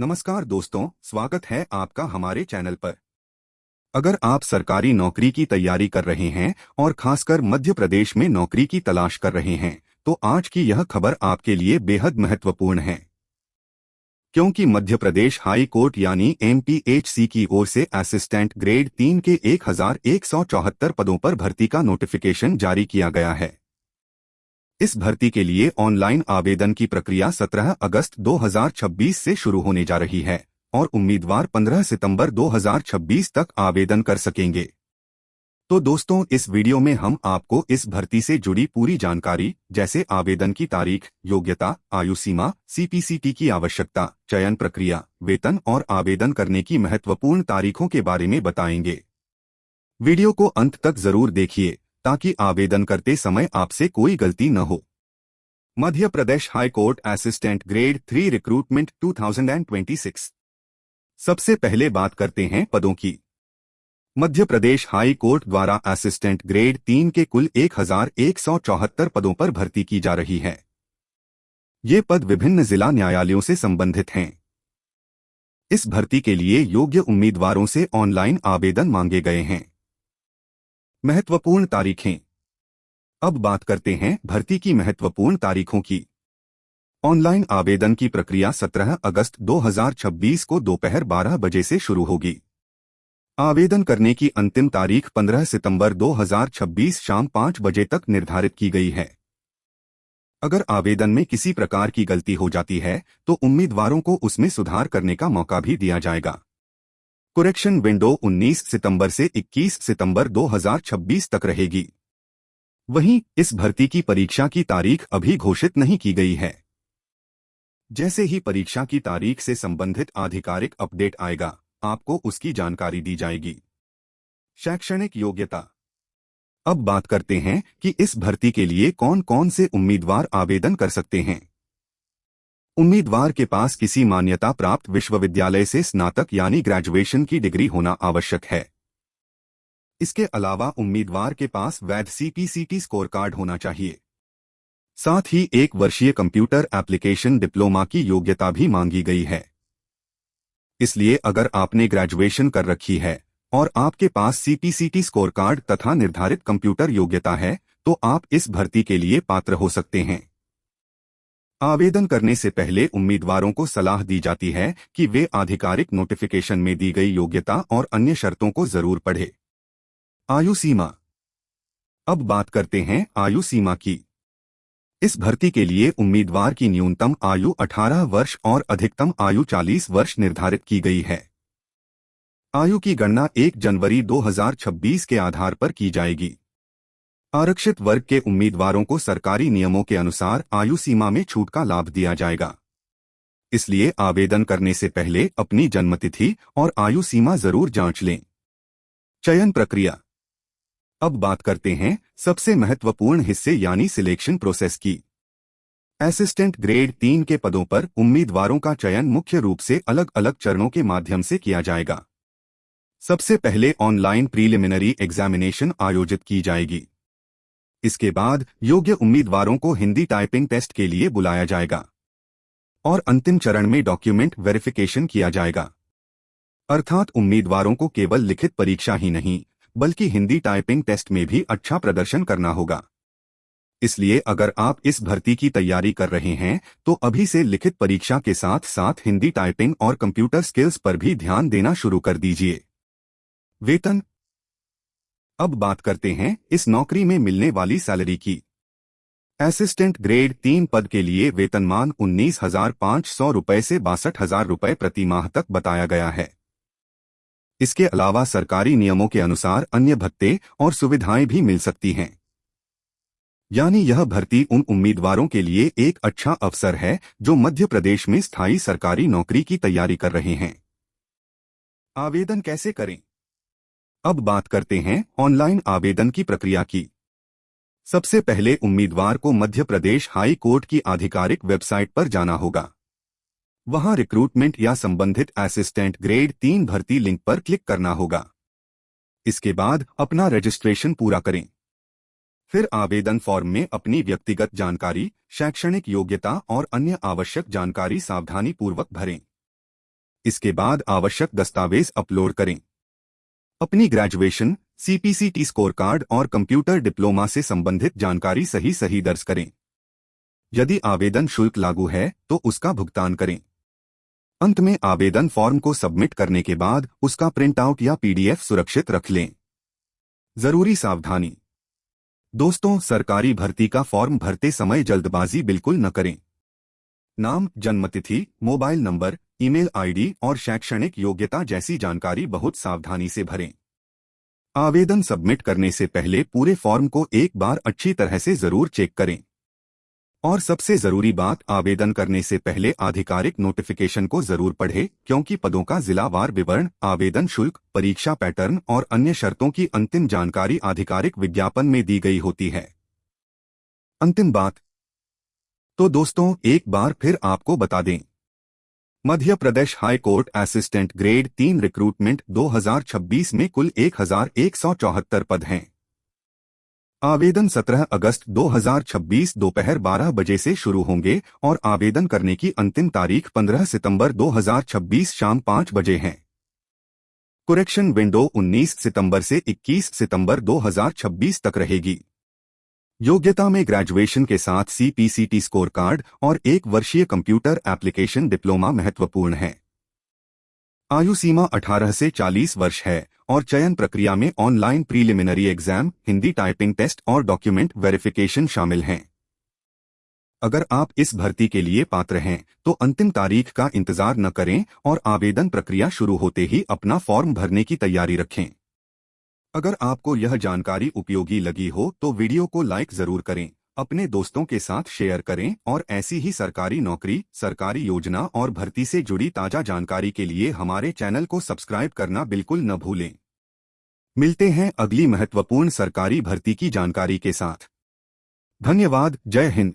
नमस्कार दोस्तों, स्वागत है आपका हमारे चैनल पर। अगर आप सरकारी नौकरी की तैयारी कर रहे हैं और खासकर मध्य प्रदेश में नौकरी की तलाश कर रहे हैं, तो आज की यह खबर आपके लिए बेहद महत्वपूर्ण है। क्योंकि मध्य प्रदेश हाई कोर्ट यानी MPHC की ओर से असिस्टेंट ग्रेड 3 के 1174 पदों पर भर्ती का नोटिफिकेशन जारी किया गया है। इस भर्ती के लिए ऑनलाइन आवेदन की प्रक्रिया 17 अगस्त 2026 से शुरू होने जा रही है और उम्मीदवार 15 सितंबर 2026 तक आवेदन कर सकेंगे। तो दोस्तों, इस वीडियो में हम आपको इस भर्ती से जुड़ी पूरी जानकारी, जैसे आवेदन की तारीख, योग्यता, आयु सीमा, CPCT की आवश्यकता, चयन प्रक्रिया, वेतन और आवेदन करने की महत्वपूर्ण तारीखों के बारे में बताएंगे। वीडियो को अंत तक जरूर देखिए ताकि आवेदन करते समय आपसे कोई गलती न हो। Madhya Pradesh high court assistant grade 3 recruitment 2026। सबसे पहले बात करते हैं पदों की। मध्य प्रदेश हाई कोर्ट द्वारा असिस्टेंट ग्रेड 3 के कुल 1174 पदों पर भर्ती की जा रही है। ये पद विभिन्न जिला न्यायालयों से संबंधित हैं। इस भर्ती के लिए योग्य उम्मीदवारों से ऑनलाइन आवेदन मांगे गए हैं। महत्वपूर्ण तारीखें। अब बात करते हैं भर्ती की महत्वपूर्ण तारीखों की। ऑनलाइन आवेदन की प्रक्रिया 17 अगस्त 2026 को दोपहर 12 बजे से शुरू होगी। आवेदन करने की अंतिम तारीख 15 सितंबर 2026 शाम 5 बजे तक निर्धारित की गई है। अगर आवेदन में किसी प्रकार की गलती हो जाती है तो उम्मीदवारों को उसमें सुधार करने का मौका भी दिया जाएगा। करेक्शन विंडो 19 सितंबर से 21 सितंबर 2026 तक रहेगी। वहीं इस भर्ती की परीक्षा की तारीख अभी घोषित नहीं की गई है। जैसे ही परीक्षा की तारीख से संबंधित आधिकारिक अपडेट आएगा, आपको उसकी जानकारी दी जाएगी। शैक्षणिक योग्यता। अब बात करते हैं कि इस भर्ती के लिए कौन कौन से उम्मीदवार आवेदन कर सकते हैं। उम्मीदवार के पास किसी मान्यता प्राप्त विश्वविद्यालय से स्नातक यानी ग्रेजुएशन की डिग्री होना आवश्यक है। इसके अलावा उम्मीदवार के पास वैध CPCT स्कोर कार्ड होना चाहिए। साथ ही 1 वर्षीय कंप्यूटर एप्लीकेशन डिप्लोमा की योग्यता भी मांगी गई है। इसलिए अगर आपने ग्रेजुएशन कर रखी है और आपके पास CPCT स्कोर कार्ड तथा निर्धारित कंप्यूटर योग्यता है, तो आप इस भर्ती के लिए पात्र हो सकते हैं। आवेदन करने से पहले उम्मीदवारों को सलाह दी जाती है कि वे आधिकारिक नोटिफिकेशन में दी गई योग्यता और अन्य शर्तों को जरूर पढ़ें। आयु सीमा। अब बात करते हैं आयु सीमा की। इस भर्ती के लिए उम्मीदवार की न्यूनतम आयु 18 वर्ष और अधिकतम आयु 40 वर्ष निर्धारित की गई है। आयु की गणना 1 जनवरी 2026 के आधार पर की जाएगी। आरक्षित वर्ग के उम्मीदवारों को सरकारी नियमों के अनुसार आयु सीमा में छूट का लाभ दिया जाएगा। इसलिए आवेदन करने से पहले अपनी जन्मतिथि और आयु सीमा जरूर जांच लें। चयन प्रक्रिया। अब बात करते हैं सबसे महत्वपूर्ण हिस्से यानी सिलेक्शन प्रोसेस की। असिस्टेंट ग्रेड 3 के पदों पर उम्मीदवारों का चयन मुख्य रूप से अलग अलग चरणों के माध्यम से किया जाएगा। सबसे पहले ऑनलाइन प्रीलिमिनरी एग्जामिनेशन आयोजित की जाएगी। इसके बाद योग्य उम्मीदवारों को हिंदी टाइपिंग टेस्ट के लिए बुलाया जाएगा और अंतिम चरण में डॉक्यूमेंट वेरिफिकेशन किया जाएगा। अर्थात उम्मीदवारों को केवल लिखित परीक्षा ही नहीं, बल्कि हिंदी टाइपिंग टेस्ट में भी अच्छा प्रदर्शन करना होगा। इसलिए अगर आप इस भर्ती की तैयारी कर रहे हैं तो अभी से लिखित परीक्षा के साथ साथ हिंदी टाइपिंग और कंप्यूटर स्किल्स पर भी ध्यान देना शुरू कर दीजिए। वेतन। अब बात करते हैं इस नौकरी में मिलने वाली सैलरी की। असिस्टेंट ग्रेड 3 पद के लिए वेतनमान 19,500 रुपये से 62,000 रुपये प्रति माह तक बताया गया है। इसके अलावा सरकारी नियमों के अनुसार अन्य भत्ते और सुविधाएं भी मिल सकती हैं। यानी यह भर्ती उन उम्मीदवारों के लिए एक अच्छा अवसर है जो मध्य प्रदेश में स्थायी सरकारी नौकरी की तैयारी कर रहे हैं। आवेदन कैसे करें? अब बात करते हैं ऑनलाइन आवेदन की प्रक्रिया की। सबसे पहले उम्मीदवार को मध्य प्रदेश हाई कोर्ट की आधिकारिक वेबसाइट पर जाना होगा। वहां रिक्रूटमेंट या संबंधित असिस्टेंट ग्रेड 3 भर्ती लिंक पर क्लिक करना होगा। इसके बाद अपना रजिस्ट्रेशन पूरा करें। फिर आवेदन फॉर्म में अपनी व्यक्तिगत जानकारी, शैक्षणिक योग्यता और अन्य आवश्यक जानकारी सावधानी पूर्वक भरें। इसके बाद आवश्यक दस्तावेज अपलोड करें। अपनी ग्रेजुएशन, CPCT स्कोर कार्ड और कंप्यूटर डिप्लोमा से संबंधित जानकारी सही दर्ज करें। यदि आवेदन शुल्क लागू है तो उसका भुगतान करें। अंत में आवेदन फॉर्म को सबमिट करने के बाद उसका प्रिंट आउट या PDF सुरक्षित रख लें। जरूरी सावधानी। दोस्तों, सरकारी भर्ती का फॉर्म भरते समय जल्दबाजी बिल्कुल न करें। नाम, जन्मतिथि, मोबाइल नंबर, ईमेल ID और शैक्षणिक योग्यता जैसी जानकारी बहुत सावधानी से भरें। आवेदन सबमिट करने से पहले पूरे फॉर्म को एक बार अच्छी तरह से जरूर चेक करें। और सबसे जरूरी बात, आवेदन करने से पहले आधिकारिक नोटिफिकेशन को जरूर पढ़ें, क्योंकि पदों का जिलावार विवरण, आवेदन शुल्क, परीक्षा पैटर्न और अन्य शर्तों की अंतिम जानकारी आधिकारिक विज्ञापन में दी गई होती है। अंतिम बात तो दोस्तों एक बार फिर आपको बता दें, Madhya Pradesh high court assistant grade 3 recruitment 2026 में कुल 1174 पद हैं। आवेदन 17 अगस्त 2026 दोपहर 12 बजे से शुरू होंगे और आवेदन करने की अंतिम तारीख 15 सितंबर 2026 शाम 5 बजे है। करेक्शन विंडो 19 सितंबर से 21 सितंबर 2026 तक रहेगी। योग्यता में ग्रेजुएशन के साथ CPCT स्कोर कार्ड और 1 वर्षीय कंप्यूटर एप्लीकेशन डिप्लोमा महत्वपूर्ण है। आयु सीमा 18 से 40 वर्ष है और चयन प्रक्रिया में online preliminary exam, Hindi typing test और डॉक्यूमेंट वेरिफिकेशन शामिल हैं। अगर आप इस भर्ती के लिए पात्र हैं तो अंतिम तारीख का इंतजार न करें और आवेदन प्रक्रिया शुरू होते ही अपना फॉर्म भरने की तैयारी रखें। अगर आपको यह जानकारी उपयोगी लगी हो तो वीडियो को लाइक जरूर करें, अपने दोस्तों के साथ शेयर करें और ऐसी ही सरकारी नौकरी, सरकारी योजना और भर्ती से जुड़ी ताजा जानकारी के लिए हमारे चैनल को सब्सक्राइब करना बिल्कुल न भूलें। मिलते हैं अगली महत्वपूर्ण सरकारी भर्ती की जानकारी के साथ। धन्यवाद। जय हिंद।